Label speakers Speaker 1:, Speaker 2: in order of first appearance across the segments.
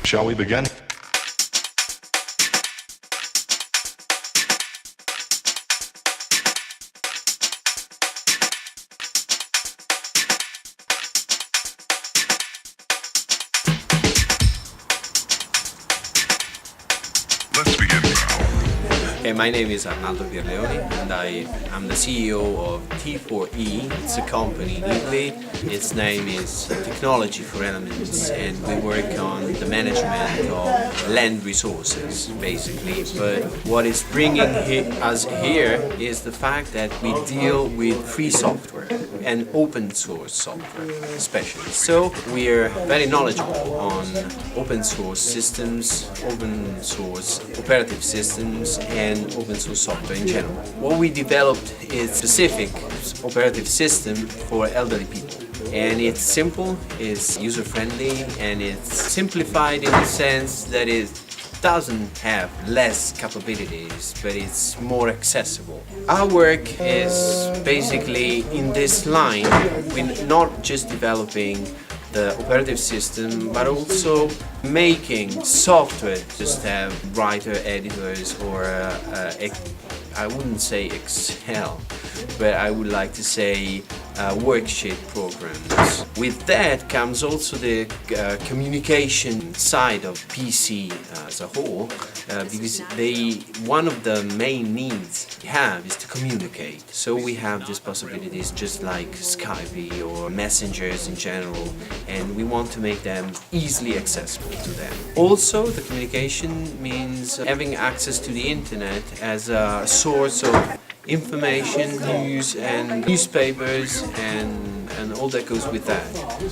Speaker 1: Shall we begin? Let's begin now.
Speaker 2: Hey, my name is Arnaldo Pierleoni and I am the CEO of T4E. It's a company in Italy. Its name is Technology for Elements and we work on the management of land resources basically. But what is bringing us here is the fact that we deal with free software and open source software especially. So we are very knowledgeable on open source systems, open source operative systems and open source software in general. What we developed is a specific operative system for elderly people. And it's simple, it's user-friendly, and it's simplified in the sense that it doesn't have less capabilities, but it's more accessible. Our work is basically in this line. We're not just developing the operative system, but also making software just have writer editors or I wouldn't say Excel, but I would like to say worksheet programs. With that comes also the communication side of PC as a whole, because one of the main needs we have is to communicate. So we have these possibilities just like Skype or messengers in general, and we want to make them easily accessible to them. Also, the communication means having access to the internet as a source of information, news and newspapers and all that goes with that.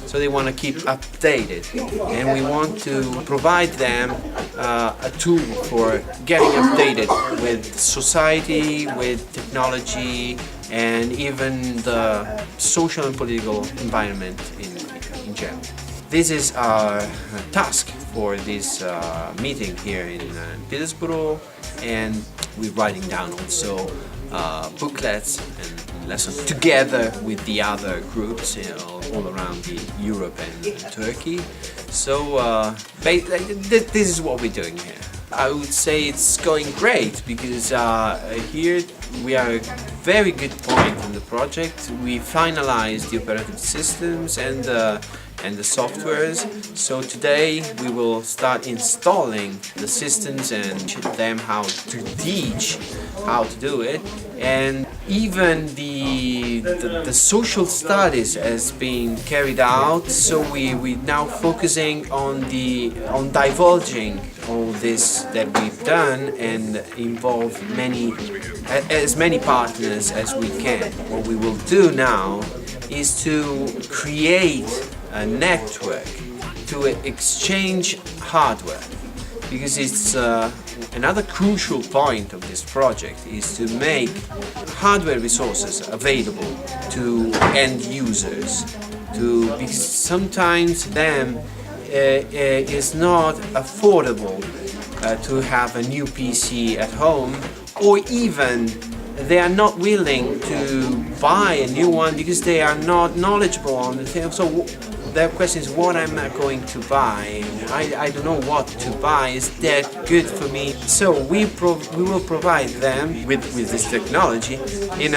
Speaker 2: So they want to keep updated and we want to provide them a tool for getting updated with society, with technology and even the social and political environment in general. This is our task for this meeting here in Peterborough, and we're writing down also booklets and lessons together with the other groups all around Europe and Turkey. So this is what we're doing here. I would say it's going great because here we are at a very good point in the project. We finalized the operative systems and the softwares. So today we will start installing the systems and teach them how to teach how to do it. And even the social studies has been carried out. So we're now focusing on divulging all this that we've done and involve as many partners as we can. What we will do now is to create a network to exchange hardware, because it's another crucial point of this project is to make hardware resources available to end users, because sometimes them it's not affordable to have a new PC at home, or even they are not willing to buy a new one because they are not knowledgeable on the thing. So their question is, what am I going to buy? I don't know what to buy. Is that good for me? So we will provide them with this technology in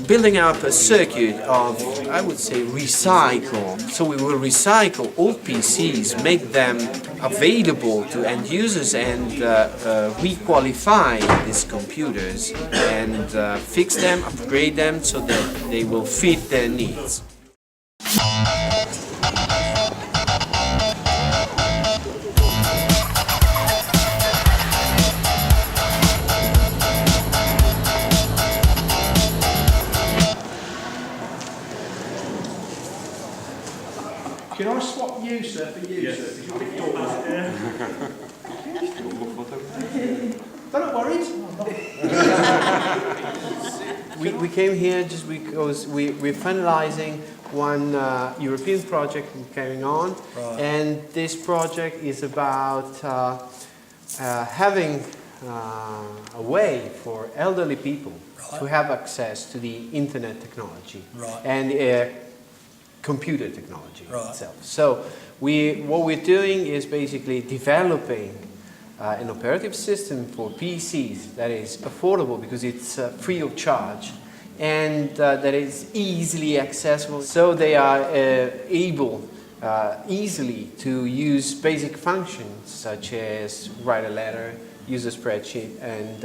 Speaker 2: building up a circuit of, I would say, recycle. So we will recycle old PCs, make them available to end users, and re-qualify these computers and fix them, upgrade them so that they will fit their needs.
Speaker 3: Can I swap you, sir, for you, sir? Because you're a bit tall. Don't worry.
Speaker 2: We came here just because we're finalizing one European project carrying on, right. And this project is about having a way for elderly people to have access to the internet technology and computer technology itself. So What we're doing is basically developing an operative system for PCs that is affordable because it's free of charge and that is easily accessible, so they are able easily to use basic functions such as write a letter, use a spreadsheet, and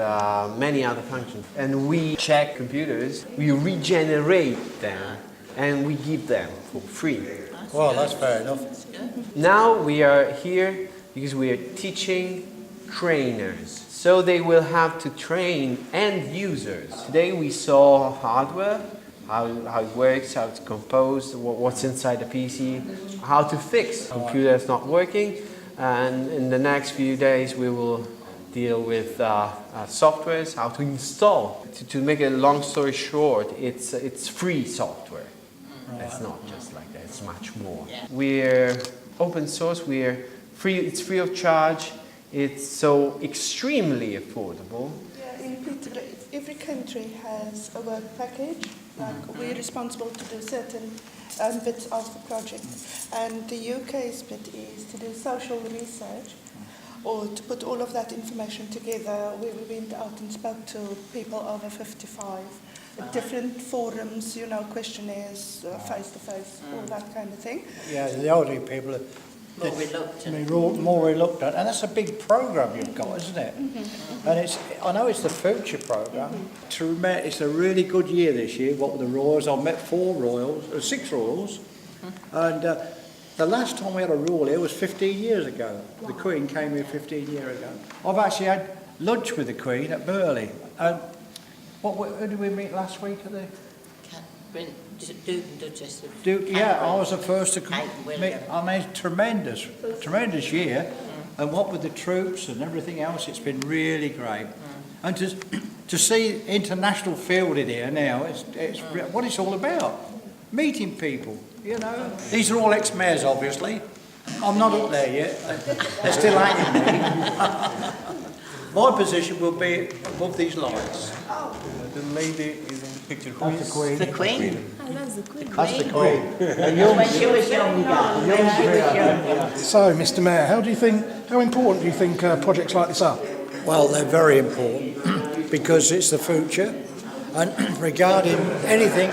Speaker 2: many other functions. And we check computers, we regenerate them, and we give them for free.
Speaker 4: Well, that's fair enough.
Speaker 2: Now we are here because we are teaching trainers. So they will have to train end users. Today we saw hardware, how it works, how it's composed, what's inside the PC, how to fix computer that's not working. And in the next few days we will deal with softwares, how to install. To make a long story short, it's free software. It's not just like that, it's much more. We're open source, we're free, it's free of charge, it's so extremely affordable.
Speaker 5: Yeah, in Peterborough, every country has a work package. Like we're responsible to do certain bits of the project. And the UK's bit is to do social research or to put all of that information together. We went out and spoke to people over 55. Different forums, you know, questionnaires, face-to-face, all that kind of thing.
Speaker 4: Yeah, the elderly people are more reluctant. And that's a big programme you've got, isn't it? Mm-hmm. And I know it's the future programme. It's a really good year this year, what with the Royals. I've met 6 Royals. And the last time we had a Royal here was 15 years ago. The Queen came here 15 years ago. I've actually had lunch with the Queen at Burley. Who did we meet last week at the... Duke, yeah, I was the first to meet. I mean, tremendous year. And what with the troops and everything else, it's been really great. And to see international fielded here now, it's what it's all about. Meeting people, you know. These are all ex-mayors, obviously. I'm not up there yet. They're still hanging me. My position will be above these lights.
Speaker 6: The lady is in the picture.
Speaker 4: That's the Queen.
Speaker 7: The Queen?
Speaker 8: Oh, that's the Queen.
Speaker 4: That's the Queen.
Speaker 7: When she was younger.
Speaker 6: So, Mr. Mayor, how important do you think projects like this are?
Speaker 4: Well, they're very important because it's the future. And regarding anything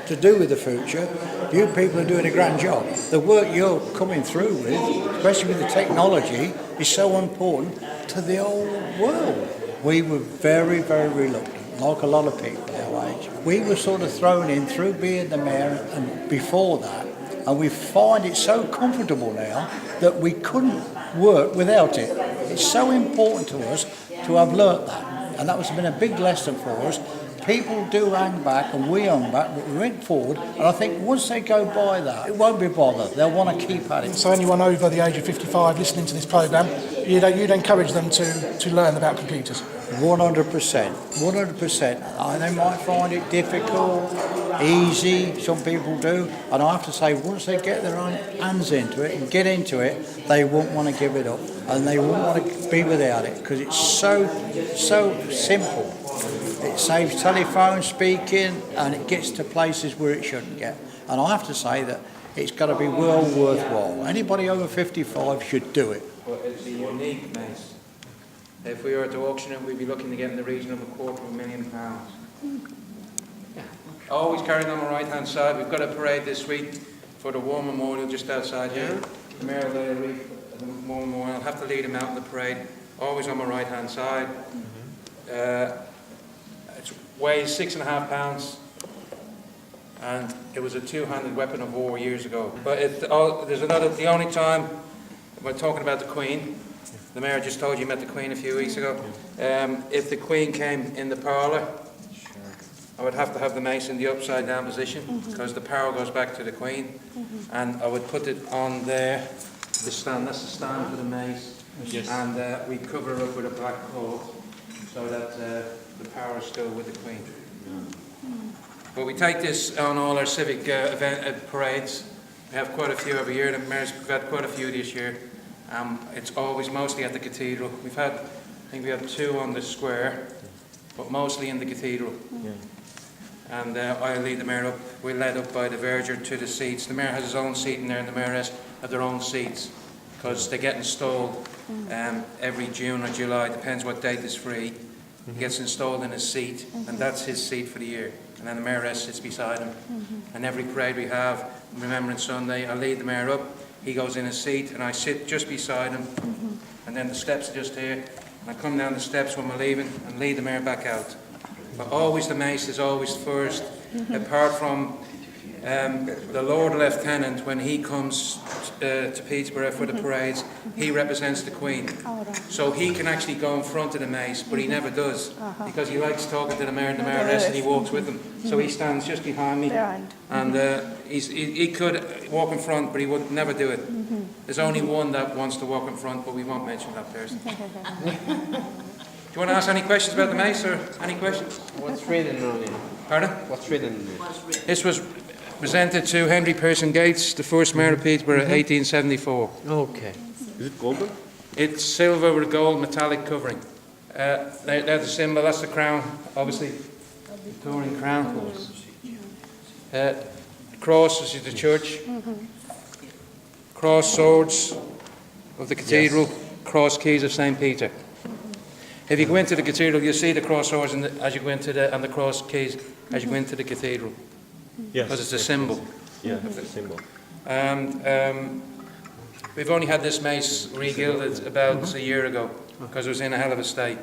Speaker 4: to do with the future, you people are doing a grand job. The work you're coming through with, especially with the technology, is so important to the whole world. We were very, very reluctant, like a lot of people our age. We were sort of thrown in through being the mayor and before that, and we find it so comfortable now that we couldn't work without it. It's so important to us to have learnt that, and that has been a big lesson for us. People do hang back, and we hang back, but we went forward, and I think once they go by that, it won't be bothered. They'll want to keep at it.
Speaker 6: So anyone over the age of 55 listening to this programme, you'd encourage them to learn about computers?
Speaker 4: 100%. They might find it difficult, easy, some people do, and I have to say, once they get their own hands into it and get into it, they won't want to give it up, and they won't want to be without it, because it's so simple. It saves telephone speaking, and it gets to places where it shouldn't get. And I have to say that it's got to be well worthwhile. Anybody over 55 should do it.
Speaker 9: Well, it's a unique mess. If we were to auction it, we'd be looking to get in the region of £250,000. Always carried on the right-hand side. We've got a parade this week for the War Memorial just outside here. The Mayor of the War Memorial. I'll have to lead him out in the parade. Always on my right-hand side. It weighs 6.5 pounds, and it was a two-handed weapon of war years ago. But the only time we're talking about the Queen, the Mayor just told you met the Queen a few weeks ago. If the Queen came in the parlour, I would have to have the mace in the upside down position, because the power goes back to the Queen, and I would put it on there, the stand, that's the stand for the mace, and we cover it up with a black cloth so that the power is still with the Queen. But we take this on all our civic parades. We have quite a few every year. We've had quite a few this year. It's always mostly at the cathedral. I think we have 2 on the square, but mostly in the cathedral. And I lead the mayor up. We're led up by the verger to the seats. The mayor has his own seat in there, and the mayoress have their own seats because they get installed every June or July, depends what date is free. He gets installed in his seat, and that's his seat for the year. And then the mayoress sits beside him. And every parade we have, Remembrance Sunday, I lead the mayor up, he goes in his seat, and I sit just beside him. And then the steps are just here, and I come down the steps when we're leaving and lead the mayor back out. But always the mace is always first, apart from the Lord Lieutenant, when he comes to Peterborough for the parades, he represents the Queen. So he can actually go in front of the mace, but he never does, because he likes talking to the mayor and the mayoress, and he walks with them. So he stands just behind me, and he could walk in front, but he would never do it. There's only one that wants to walk in front, but we won't mention that person. Do you want to ask any questions about the mace, or any questions?
Speaker 2: What's written on it?
Speaker 9: Pardon?
Speaker 2: What's written on it?
Speaker 9: This was presented to Henry Pearson Gates, the first mayor of Peterborough, 1874.
Speaker 2: Okay.
Speaker 7: Is it golden?
Speaker 9: It's silver with a gold metallic covering. There's the symbol, that's the crown, obviously, Victorian crown. The cross, this is the church. Cross swords of the cathedral, cross keys of St. Peter. If you go into the cathedral, you'll see the cross swords as you go into and the cross keys as you go into the cathedral.
Speaker 7: Yes.
Speaker 9: Because it's a symbol.
Speaker 7: Yeah, it's a symbol.
Speaker 9: And we've only had this mace re-gilded about a year ago because it was in a hell of a state.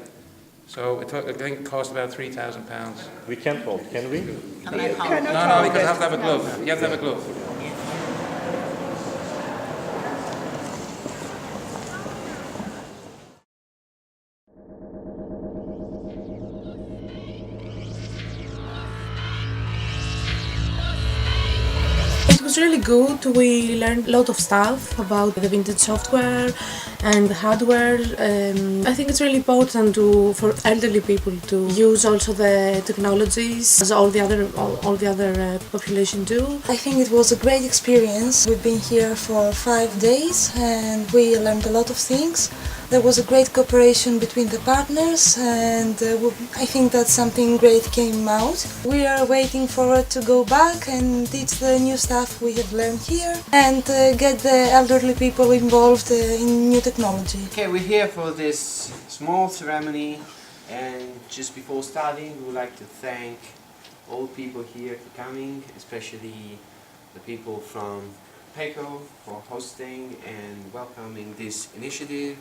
Speaker 9: So I think it cost about £3,000.
Speaker 7: We can't hold, can we?
Speaker 9: No, because you have to have a glove. You have to have a glove.
Speaker 8: It was really good. We learned a lot of stuff about the vintage software and the hardware. I think it's really important for elderly people to use also the technologies as all the other population do.
Speaker 10: I think it was a great experience. We've been here for 5 days and we learned a lot of things. There was a great cooperation between the partners, and I think that something great came out. We are waiting forward to go back and teach the new stuff we have learned here and get the elderly people involved in new technology.
Speaker 2: Okay, we're here for this small ceremony, and just before starting, we would like to thank all people here for coming, especially the people from PECO for hosting and welcoming this initiative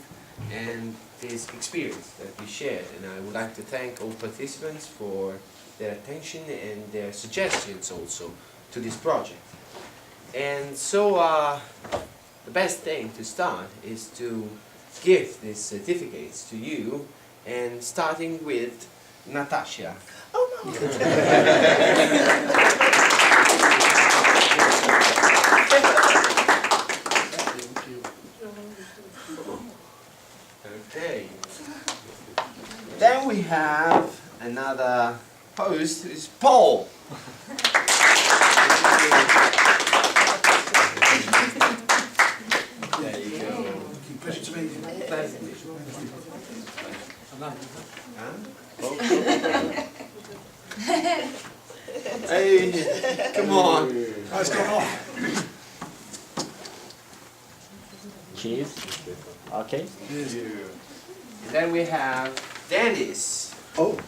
Speaker 2: and this experience that we shared. And I would like to thank all participants for their attention and their suggestions also to this project. And so the best thing to start is to give these certificates to you, and starting with Natasha.
Speaker 5: Oh no!
Speaker 2: Okay. Then we have another host, is Paul. There you go.
Speaker 3: Pleasure to meet you.
Speaker 2: Hey, come on.
Speaker 3: What's going on?
Speaker 7: Cheese. Okay.
Speaker 2: Then we have Dennis.
Speaker 3: Oh.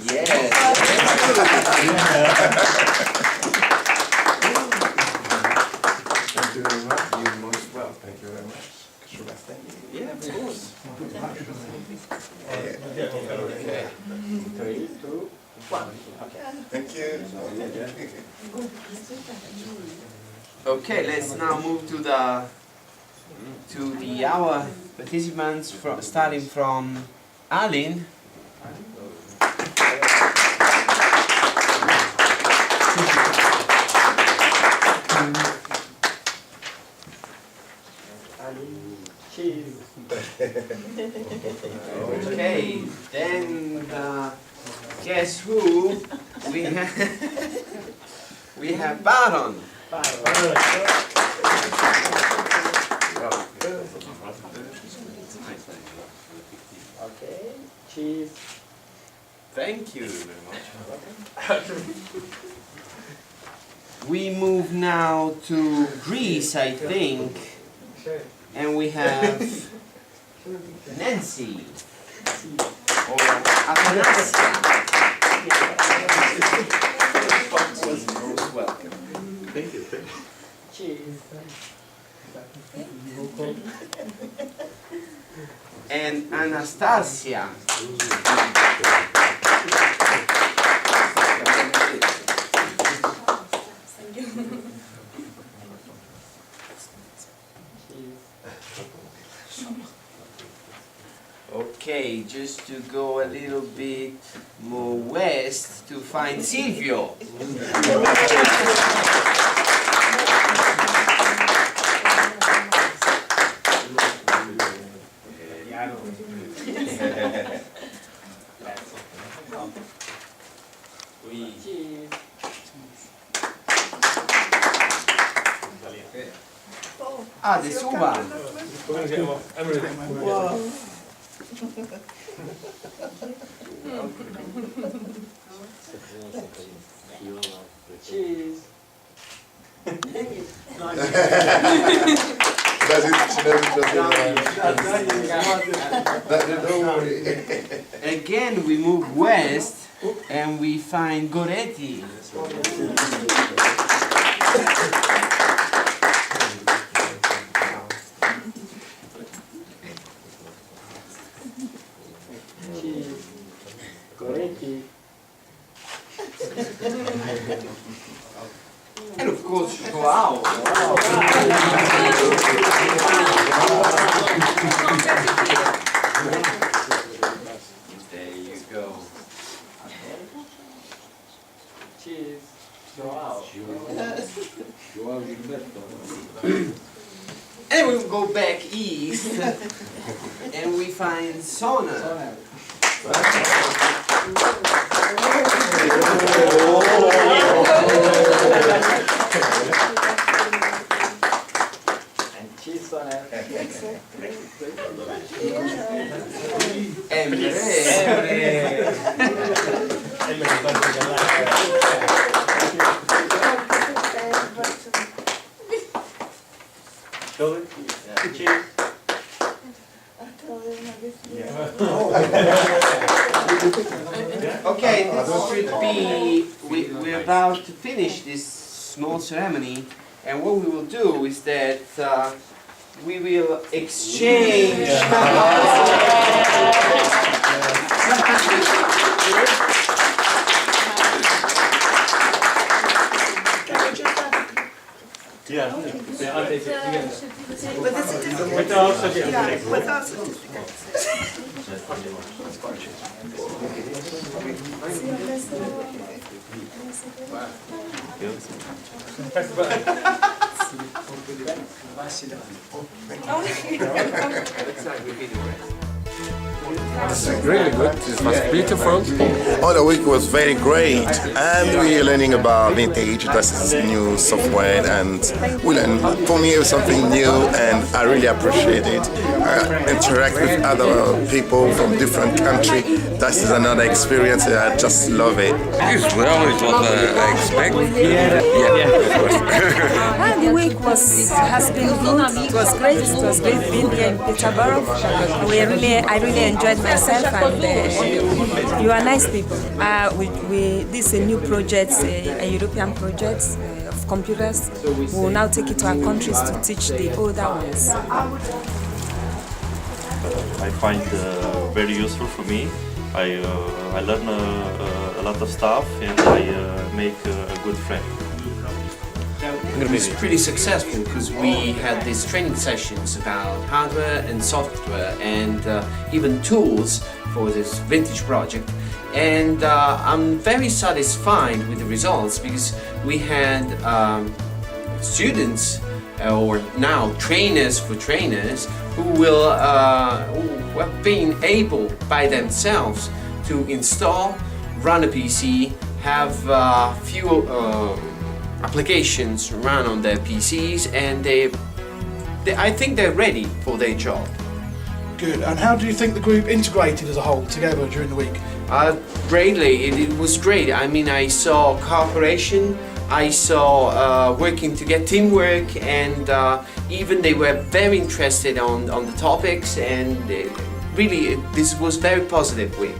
Speaker 2: Yes.
Speaker 3: Thank you very much.
Speaker 2: You're most welcome.
Speaker 3: Thank you very much. Should I thank you?
Speaker 2: Yeah, of course.
Speaker 7: Okay. 3, 2, 1. Okay.
Speaker 3: Thank you.
Speaker 2: Okay, let's now move to our participants starting from Alin.
Speaker 7: Cheese.
Speaker 2: Okay, then guess who we have? We have Baron.
Speaker 7: Okay. Cheese.
Speaker 2: Thank you very much. We move now to Greece, I think. And we have Nancy. Or Athanasia. Most welcome.
Speaker 1: Thank you.
Speaker 7: Cheese.
Speaker 2: And Anastasia. Okay, just to go a little bit more west to find Silvio.
Speaker 7: Cheese.
Speaker 2: Ah, de Suba.
Speaker 7: Cheese.
Speaker 2: Again, we move west and we find Goretti.
Speaker 7: Cheese. Goretti.
Speaker 2: And of course, Joao. There you go.
Speaker 7: Cheese. Wow.
Speaker 2: And we go back east and we find Sona.
Speaker 7: And cheese on it. Cheese.
Speaker 2: Okay, this should be, we're about to finish this small ceremony, and what we will do is that we will exchange.
Speaker 7: Yeah. I'll take it.
Speaker 5: With the certificate.
Speaker 7: Without certificate.
Speaker 5: Yeah, without certificate.
Speaker 7: Press the button.
Speaker 11: It's really good. It was beautiful. All the week was very great, and we're learning about vintage. That's new software, and we learn. For me, it was something new, and I really appreciate it. Interact with other people from different countries. That is another experience. I just love it.
Speaker 1: It's well, it was I expect.
Speaker 12: The week has been good. It was great. It was great being here in Peterborough. I really enjoyed myself, and you are nice people. This is a new project, a European project of computers. We will now take it to our countries to teach the older ones.
Speaker 13: I find very useful for me. I learn a lot of stuff, and I make a good friend.
Speaker 2: It was pretty successful because we had these training sessions about hardware and software and even tools for this vintage project. And I'm very satisfied with the results because we had students or now trainers for trainers who will who have been able by themselves to install, run a PC, have few applications run on their PCs, and I think they're ready for their job.
Speaker 6: Good. And how do you think the group integrated as a whole together during the week?
Speaker 2: Greatly. It was great. I mean, I saw cooperation, I saw working to get teamwork, and even they were very interested on the topics, and really this was very positive week.